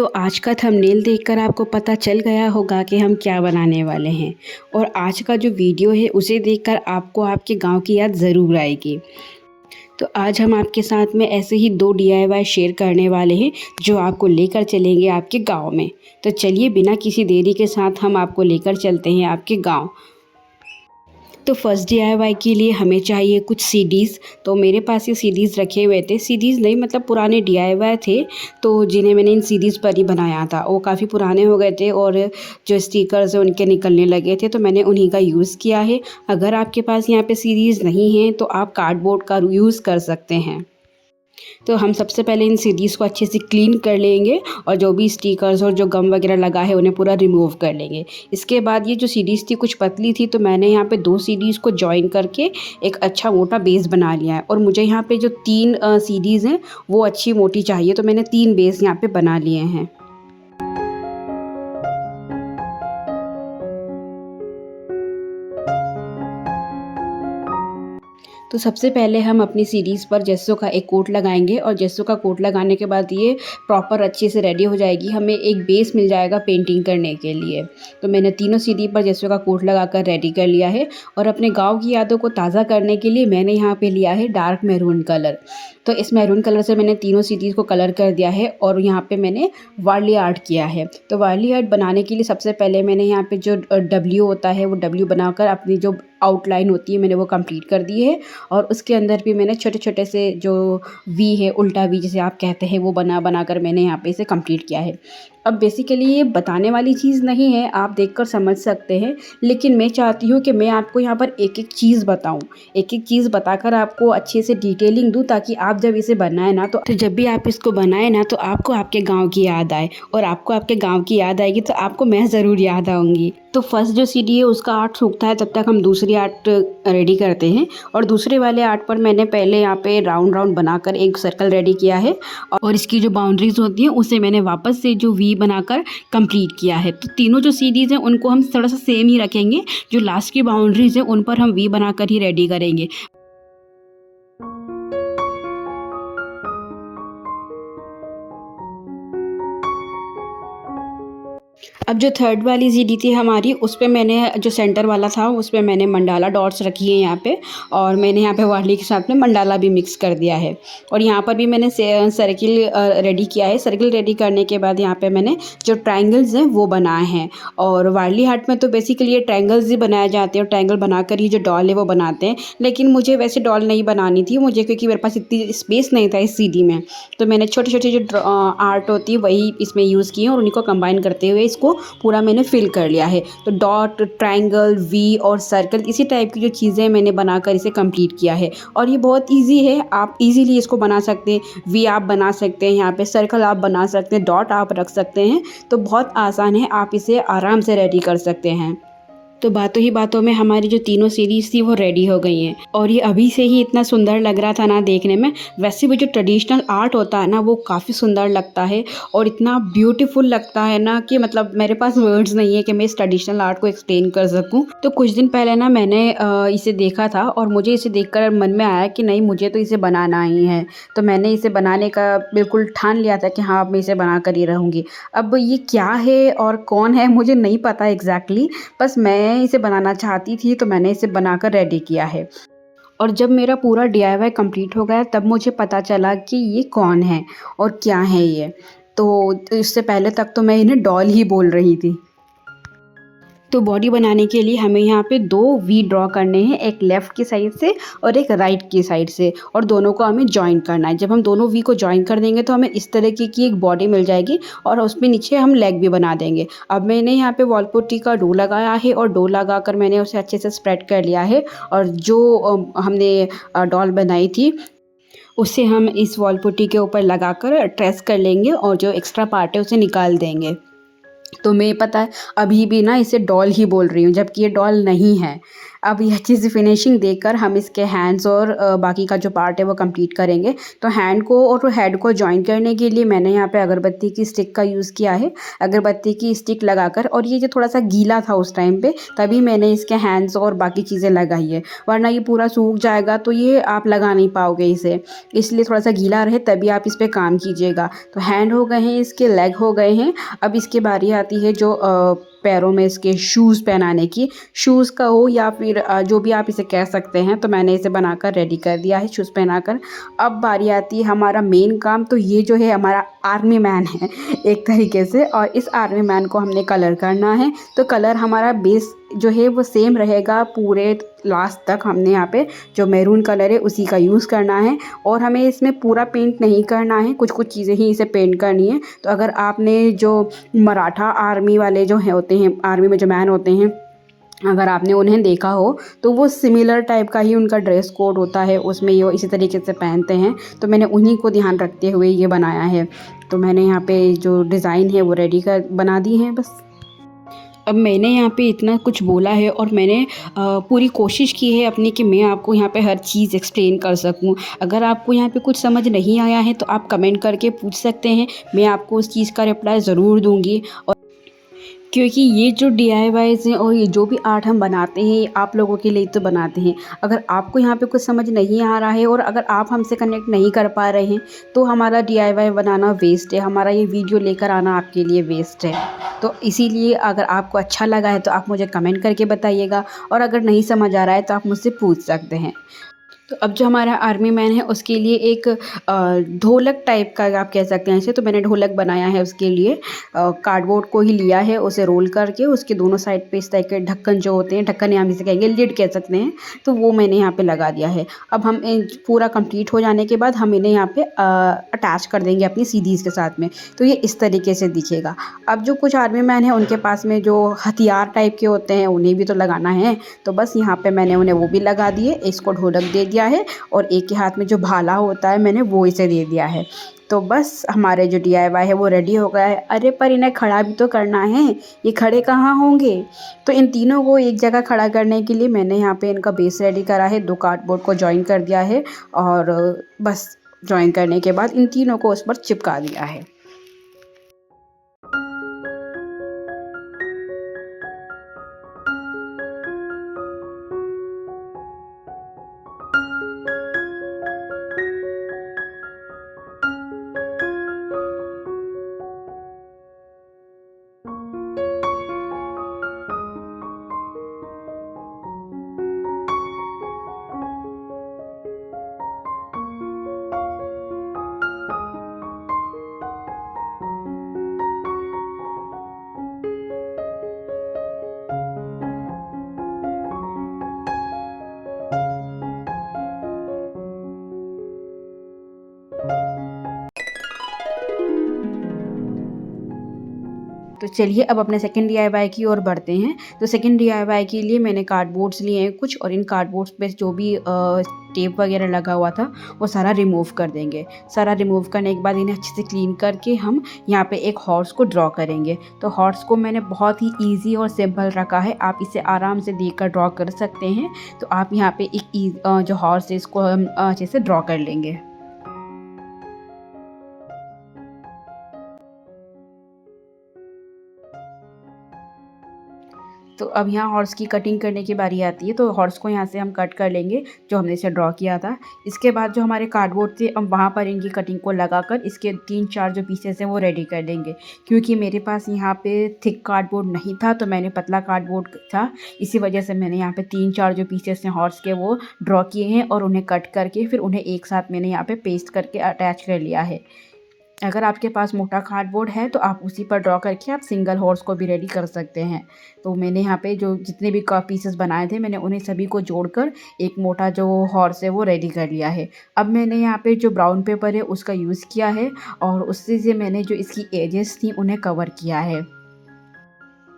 तो आज का थंबनेल देखकर आपको पता चल गया होगा कि हम क्या बनाने वाले हैं। और आज का जो वीडियो है उसे देखकर आपको आपके गांव की याद ज़रूर आएगी। तो आज हम आपके साथ में ऐसे ही 2 DIY शेयर करने वाले हैं जो आपको लेकर चलेंगे आपके गांव में। तो चलिए बिना किसी देरी के साथ हम आपको लेकर चलते हैं आपके गांव। तो फर्स्ट DIY के लिए हमें चाहिए कुछ CDs। तो मेरे पास ये CDs रखे हुए थे, CDs नहीं मतलब पुराने DIY थे, तो जिन्हें मैंने इन CDs पर ही बनाया था। वो काफ़ी पुराने हो गए थे और जो स्टिकर्स हैं उनके निकलने लगे थे, तो मैंने उन्हीं का यूज़ किया है। अगर आपके पास यहाँ पे CDs नहीं हैं तो आप कार्डबोर्ड का यूज़ कर सकते हैं। तो हम सबसे पहले इन CDs को अच्छे से क्लीन कर लेंगे और जो भी स्टिकर्स और जो गम वगैरह लगा है उन्हें पूरा रिमूव कर लेंगे। इसके बाद ये जो CDs थी कुछ पतली थी, तो मैंने यहाँ पे 2 CDs को जॉइन करके एक अच्छा मोटा बेस बना लिया है। और मुझे यहाँ पे जो 3 CDs हैं वो अच्छी मोटी चाहिए, तो मैंने 3 बेस यहाँ पे बना लिए हैं। तो सबसे पहले हम अपनी CDs पर जेसो का एक कोट लगाएंगे और जेसो का कोट लगाने के बाद ये प्रॉपर अच्छे से रेडी हो जाएगी। हमें एक बेस मिल जाएगा पेंटिंग करने के लिए। तो मैंने तीनों CD पर जेसो का कोट लगाकर रेडी कर लिया है। और अपने गांव की यादों को ताज़ा करने के लिए मैंने यहाँ पे लिया है डार्क मैरून कलर। तो इस मैरून कलर से मैंने तीनों CDs को कलर कर दिया है और यहाँ पे मैंने वार्ली आर्ट किया है। तो वार्ली आर्ट बनाने के लिए सबसे पहले मैंने यहाँ पे जो W होता है वो W बनाकर अपनी जो आउटलाइन होती है मैंने वो कंप्लीट कर दी है। और उसके अंदर भी मैंने छोटे छोटे से जो V है, उल्टा V जिसे आप कहते हैं, वो बना कर मैंने यहाँ पे इसे कंप्लीट किया है। अब बेसिकली ये बताने वाली चीज़ नहीं है, आप देखकर समझ सकते हैं, लेकिन मैं चाहती हूँ कि मैं आपको यहाँ पर एक एक चीज़ बताऊँ, एक एक चीज़ बताकर आपको अच्छे से डिटेलिंग दूँ, ताकि आप जब इसे बनाएं ना तो जब भी आप इसको बनाएं ना तो आपको आपके गांव की याद आए, और आपको आपके गांव की याद आएगी तो आपको मैं ज़रूर याद आऊँगी। तो फर्स्ट जो CD है उसका आर्ट सूखता है, तब तक हम दूसरी आर्ट रेडी करते हैं। और दूसरे वाले आर्ट पर मैंने पहले यहाँ पे राउंड राउंड बनाकर एक सर्कल रेडी किया है, और इसकी जो बाउंड्रीज होती हैं उसे मैंने वापस से जो V बनाकर कंप्लीट किया है। तो तीनों जो CDs हैं उनको हम थोड़ा सा सेम ही रखेंगे, जो लास्ट की बाउंड्रीज हैं उन पर हम V बनाकर ही रेडी करेंगे। अब जो थर्ड वाली CD थी हमारी, उस पे मैंने जो सेंटर वाला था उस पे मैंने मंडाला डॉट्स रखी है यहाँ पे, और मैंने यहाँ पे वार्ली के साथ में मंडाला भी मिक्स कर दिया है। और यहाँ पर भी मैंने सर्किल रेडी किया है। सर्किल रेडी करने के बाद यहाँ पे मैंने जो ट्रायंगल्स हैं वो बनाए हैं। और वार्ली हार्ट में तो बेसिकली ये ट्रायंगल्स ही बनाए जाते हैं और ट्रायंगल बनाकर ही जो डॉल है वो बनाते हैं। लेकिन मुझे वैसे डॉल नहीं बनानी थी मुझे, क्योंकि मेरे पास इतनी स्पेस नहीं था इस CD में, तो मैंने छोटे छोटे जो आर्ट होती है वही इसमें यूज़ किए और उन्हीं को कंबाइन करते हुए इसको पूरा मैंने फिल कर लिया है। तो डॉट, ट्रायंगल, V और सर्कल, इसी टाइप की जो चीज़ें मैंने बनाकर इसे कंप्लीट किया है। और ये बहुत इजी है, आप इजीली इसको बना सकते हैं। V आप बना सकते हैं, यहाँ पे सर्कल आप बना सकते हैं, डॉट आप रख सकते हैं। तो बहुत आसान है, आप इसे आराम से रेडी कर सकते हैं। तो बातों ही बातों में हमारी जो तीनों सीरीज़ थी वो रेडी हो गई हैं, और ये अभी से ही इतना सुंदर लग रहा था ना देखने में। वैसे भी जो ट्रेडिशनल आर्ट होता है ना वो काफ़ी सुंदर लगता है और इतना ब्यूटीफुल लगता है ना कि मतलब मेरे पास वर्ड्स नहीं है कि मैं इस ट्रेडिशनल आर्ट को एक्सप्लेन कर सकूं। तो कुछ दिन पहले ना मैंने इसे देखा था और मुझे इसे देखकर मन में आया कि नहीं, मुझे तो इसे बनाना ही है। तो मैंने इसे बनाने का बिल्कुल ठान लिया था कि हाँ, अब मैं इसे बना कर ही रहूँगी। अब ये क्या है और कौन है मुझे नहीं पता एग्जैक्टली, बस मैं इसे बनाना चाहती थी तो मैंने इसे बनाकर रेडी किया है। और जब मेरा पूरा DIY कंप्लीट हो गया तब मुझे पता चला कि ये कौन है और क्या है ये। तो इससे पहले तक तो मैं इन्हें डॉल ही बोल रही थी। तो बॉडी बनाने के लिए हमें यहाँ पे 2 V ड्रॉ करने हैं, एक लेफ़्ट की साइड से और एक राइट की साइड से, और दोनों को हमें जॉइन करना है। जब हम दोनों V को जॉइन कर देंगे तो हमें इस तरीके की एक बॉडी मिल जाएगी और उसमें नीचे हम लेग भी बना देंगे। अब मैंने यहाँ पे वॉल पुट्टी का डो लगाया है और डो लगाकर मैंने उसे अच्छे से स्प्रेड कर लिया है। और जो हमने डॉल बनाई थी उसे हम इस वॉल पुट्टी के ऊपर लगाकर ट्रेस कर लेंगे और जो एक्स्ट्रा पार्ट है उसे निकाल देंगे। तो मैं पता है अभी भी ना इसे डॉल ही बोल रही हूँ, जबकि ये डॉल नहीं है। अब ये अच्छी सी फिनिशिंग देकर हम इसके हैंड्स और बाकी का जो पार्ट है वो कंप्लीट करेंगे। तो हैंड को और हेड को जॉइन करने के लिए मैंने यहाँ पे अगरबत्ती की स्टिक का यूज़ किया है। अगरबत्ती की स्टिक लगाकर, और ये जो थोड़ा सा गीला था उस टाइम पे, तभी मैंने इसके हैंड्स और बाकी चीज़ें लगाई है, वरना ये पूरा सूख जाएगा तो ये आप लगा नहीं पाओगे इसे। इसलिए थोड़ा सा गीला रहे तभी आप इस पर काम कीजिएगा। तो हैंड हो गए हैं, इसके लेग हो गए हैं। अब इसकी बारी आती है जो पैरों में इसके शूज़ पहनाने की। शूज़ का हो या फिर जो भी आप इसे कह सकते हैं, तो मैंने इसे बनाकर रेडी कर दिया है शूज़ पहनाकर। अब बारी आती है हमारा मेन काम। तो ये जो है हमारा आर्मी मैन है एक तरीके से, और इस आर्मी मैन को हमने कलर करना है। तो कलर हमारा बेस जो है वो सेम रहेगा पूरे लास्ट तक। हमने यहाँ पे जो मैरून कलर है उसी का यूज़ करना है, और हमें इसमें पूरा पेंट नहीं करना है, कुछ कुछ चीज़ें ही इसे पेंट करनी है। तो अगर आपने जो मराठा आर्मी वाले जो हैं होते हैं, आर्मी में जो मैन होते हैं, अगर आपने उन्हें देखा हो तो वो सिमिलर टाइप का ही उनका ड्रेस कोड होता है, उसमें ये इसी तरीके से पहनते हैं। तो मैंने उन्हीं को ध्यान रखते हुए ये बनाया है। तो मैंने यहाँ पे जो डिज़ाइन है वो रेडी कर बना दी है बस। अब मैंने यहाँ पे इतना कुछ बोला है, और मैंने पूरी कोशिश की है अपनी कि मैं आपको यहाँ पे हर चीज़ एक्सप्लेन कर सकूँ। अगर आपको यहाँ पे कुछ समझ नहीं आया है तो आप कमेंट करके पूछ सकते हैं, मैं आपको उस चीज़ का रिप्लाई ज़रूर दूँगी। और क्योंकि ये जो DIYs हैं और ये जो भी आर्ट हम बनाते हैं, ये आप लोगों के लिए तो बनाते हैं। अगर आपको यहाँ पे कुछ समझ नहीं आ रहा है और अगर आप हमसे कनेक्ट नहीं कर पा रहे हैं, तो हमारा DIY बनाना वेस्ट है, हमारा ये वीडियो लेकर आना आपके लिए वेस्ट है। तो इसीलिए अगर आपको अच्छा लगा है तो आप मुझे कमेंट करके बताइएगा, और अगर नहीं समझ आ रहा है तो आप मुझसे पूछ सकते हैं। तो अब जो हमारा आर्मी मैन है उसके लिए एक ढोलक टाइप का आप कह सकते हैं इसे, तो मैंने ढोलक बनाया है उसके लिए। कार्डबोर्ड को ही लिया है, उसे रोल करके उसके दोनों साइड पे इस तरह के ढक्कन जो होते हैं, ढक्कन या हम इसे कहेंगे लिड कह सकते हैं, तो वो मैंने यहाँ पे लगा दिया है। अब हम पूरा कंप्लीट हो जाने के बाद हम इन्हें यहाँ पे अटैच कर देंगे अपनी सीरीज़ के साथ में, तो ये इस तरीके से दिखेगा। अब जो कुछ आर्मी मैन है उनके पास में जो हथियार टाइप के होते हैं उन्हें भी तो लगाना है, तो बस यहाँ पे मैंने उन्हें वो भी लगा दिए। इसको ढोलक दे दिया है, और एक के हाथ में जो भाला होता है मैंने वो इसे दे दिया है। तो बस हमारे जो DIY है वो रेडी हो गया है। अरे पर इन्हें खड़ा भी तो करना है, ये खड़े कहाँ होंगे? तो इन तीनों को एक जगह खड़ा करने के लिए मैंने यहाँ पे इनका बेस रेडी करा है, 2 कार्डबोर्ड को जॉइन कर दिया है, और बस जॉइन करने के बाद इन तीनों को उस पर चिपका दिया है। तो चलिए अब अपने सेकंड DIY की ओर बढ़ते हैं। तो सेकंड DIY के लिए मैंने कार्डबोर्ड्स लिए हैं कुछ, और इन कार्डबोर्ड्स पे जो भी टेप वगैरह लगा हुआ था वो सारा रिमूव कर देंगे। सारा रिमूव करने के बाद इन्हें अच्छे से क्लीन करके हम यहाँ पे एक हॉर्स को ड्रॉ करेंगे। तो हॉर्स को मैंने बहुत ही ईजी और सिंपल रखा है, आप इसे आराम से देखकर ड्रॉ कर सकते हैं। तो आप यहाँ पे एक जो हॉर्स है इसको हम अच्छे से ड्रॉ कर लेंगे। तो अब यहाँ हॉर्स की कटिंग करने की बारी आती है। तो हॉर्स को यहाँ से हम कट कर लेंगे जो हमने इसे ड्रॉ किया था। इसके बाद जो हमारे कार्डबोर्ड थे हम वहाँ पर इनकी कटिंग को लगाकर इसके 3-4 जो पीसेस हैं वो रेडी कर लेंगे। क्योंकि मेरे पास यहाँ पे थिक कार्डबोर्ड नहीं था, तो मैंने पतला कार्डबोर्ड था, इसी वजह से मैंने यहाँ पे 3-4 जो पीसेस हैं हॉर्स के वो ड्रॉ किए हैं, और उन्हें कट करके फिर उन्हें एक साथ मैंने यहाँ पर पेस्ट करके अटैच कर लिया है। अगर आपके पास मोटा कार्डबोर्ड है तो आप उसी पर ड्रॉ करके आप सिंगल हॉर्स को भी रेडी कर सकते हैं। तो मैंने यहाँ पे जो जितने भी पीसेस बनाए थे मैंने उन्हें सभी को जोड़कर एक मोटा जो हॉर्स है वो रेडी कर लिया है। अब मैंने यहाँ पे जो ब्राउन पेपर है उसका यूज़ किया है, और उससे से मैंने जो इसकी एजेस थी उन्हें कवर किया है।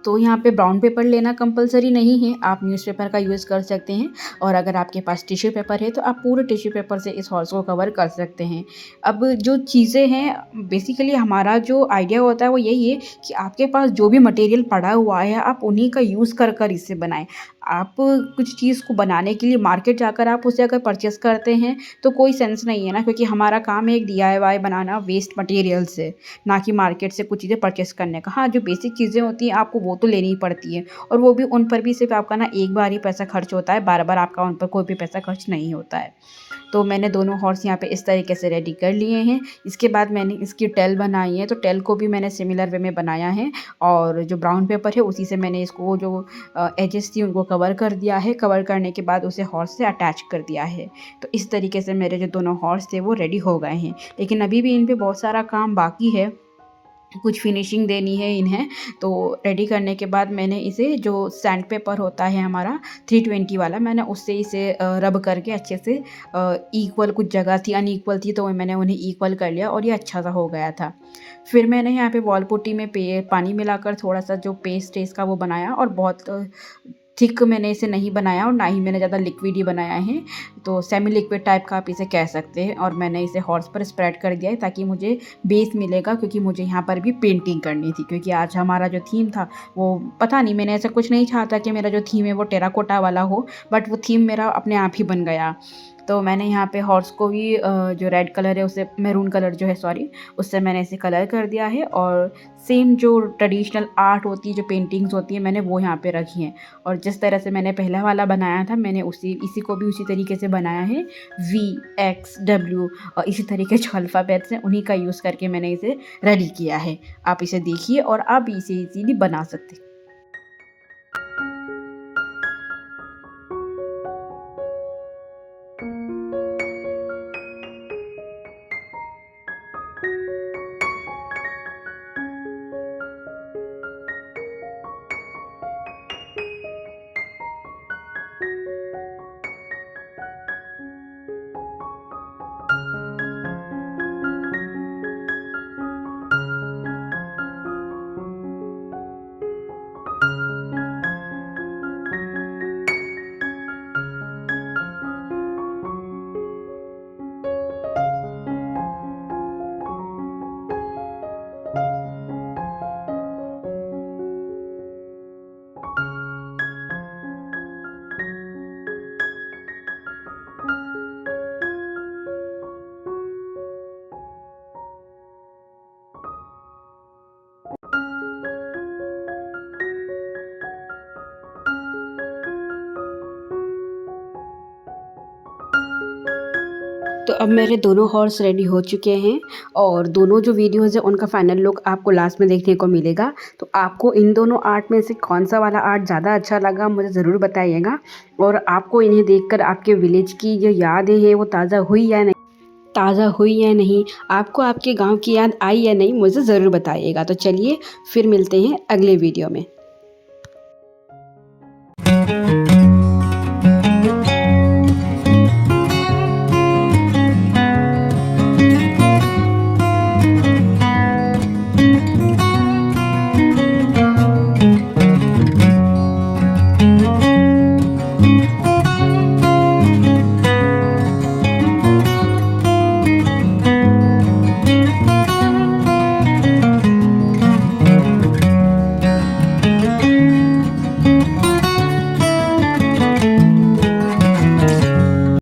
तो यहाँ पे ब्राउन पेपर लेना कंपलसरी नहीं है, आप न्यूज़पेपर का यूज़ कर सकते हैं, और अगर आपके पास टिश्यू पेपर है तो आप पूरे टिश्यू पेपर से इस हॉर्स को कवर कर सकते हैं। अब जो चीज़ें हैं बेसिकली हमारा जो आइडिया होता है वो यही है कि आपके पास जो भी मटेरियल पड़ा हुआ है आप उन्हीं का यूज़ कर कर इसे बनाएं। आप कुछ चीज़ को बनाने के लिए मार्केट जाकर आप उसे अगर परचेस करते हैं तो कोई सेंस नहीं है ना, क्योंकि हमारा काम है एक डीआईवाई बनाना वेस्ट मटेरियल से, ना कि मार्केट से कुछ चीज़ें परचेस करने का। हाँ, जो बेसिक चीज़ें होती हैं आपको वो तो लेनी ही पड़ती है, और वो भी उन पर भी सिर्फ आपका ना एक बार ही पैसा खर्च होता है, बार बार आपका उन पर कोई भी पैसा खर्च नहीं होता है। तो मैंने दोनों हॉर्स यहाँ पे इस तरीके से रेडी कर लिए हैं। इसके बाद मैंने इसकी टेल बनाई है, तो टेल को भी मैंने सिमिलर वे में बनाया है, और जो ब्राउन पेपर है उसी से मैंने इसको जो एजेस थी उनको कवर कर दिया है। कवर करने के बाद उसे हॉर्स से अटैच कर दिया है। तो इस तरीके से मेरे जो दोनों हॉर्स थे वो रेडी हो गए हैं, लेकिन अभी भी इन पे बहुत सारा काम बाकी है, कुछ फिनिशिंग देनी है इन्हें। तो रेडी करने के बाद मैंने इसे जो सैंड पेपर होता है हमारा 320 वाला, मैंने उससे इसे रब करके अच्छे से इक्वल, कुछ जगह थी अनइक्वल थी तो मैंने उन्हें इक्वल कर लिया और ये अच्छा सा हो गया था। फिर मैंने यहाँ पे वॉल पुट्टी में पानी मिलाकर थोड़ा सा जो पेस्ट है इसका वो बनाया, और बहुत थिक मैंने इसे नहीं बनाया और ना ही मैंने ज़्यादा लिक्विड ही बनाया है, तो सेमी लिक्विड टाइप का आप इसे कह सकते हैं। और मैंने इसे हॉर्स पर स्प्रेड कर दिया है ताकि मुझे बेस मिलेगा, क्योंकि मुझे यहाँ पर भी पेंटिंग करनी थी, क्योंकि आज हमारा जो थीम था वो पता नहीं, मैंने ऐसा कुछ नहीं चाहता कि मेरा जो थीम है वो टेराकोटा वाला हो, बट वो थीम मेरा अपने आप ही बन गया। तो मैंने यहाँ पे हॉर्स को भी जो रेड कलर है उसे, मैरून कलर जो है सॉरी, उससे मैंने इसे कलर कर दिया है, और सेम जो ट्रेडिशनल आर्ट होती है, जो पेंटिंग्स होती है, मैंने वो यहाँ पे रखी हैं। और जिस तरह से मैंने पहला वाला बनाया था मैंने इसी को भी उसी तरीके से बनाया है, VXW, और इसी तरीके जो अल्फ़ाबेट्स हैं उन्हीं का यूज़ करके मैंने इसे रेडी किया है। आप इसे देखिए और आप इसे इजीली बना सकते हैं। तो अब मेरे दोनों हॉर्स रेडी हो चुके हैं, और दोनों जो वीडियोज़ है उनका फाइनल लुक आपको लास्ट में देखने को मिलेगा। तो आपको इन दोनों आर्ट में से कौन सा वाला आर्ट ज़्यादा अच्छा लगा मुझे ज़रूर बताइएगा, और आपको इन्हें देखकर आपके विलेज की जो यादें हैं वो ताज़ा हुई या नहीं, आपको आपके गांव की याद आई या नहीं, मुझे ज़रूर बताइएगा। तो चलिए फिर मिलते हैं अगले वीडियो में।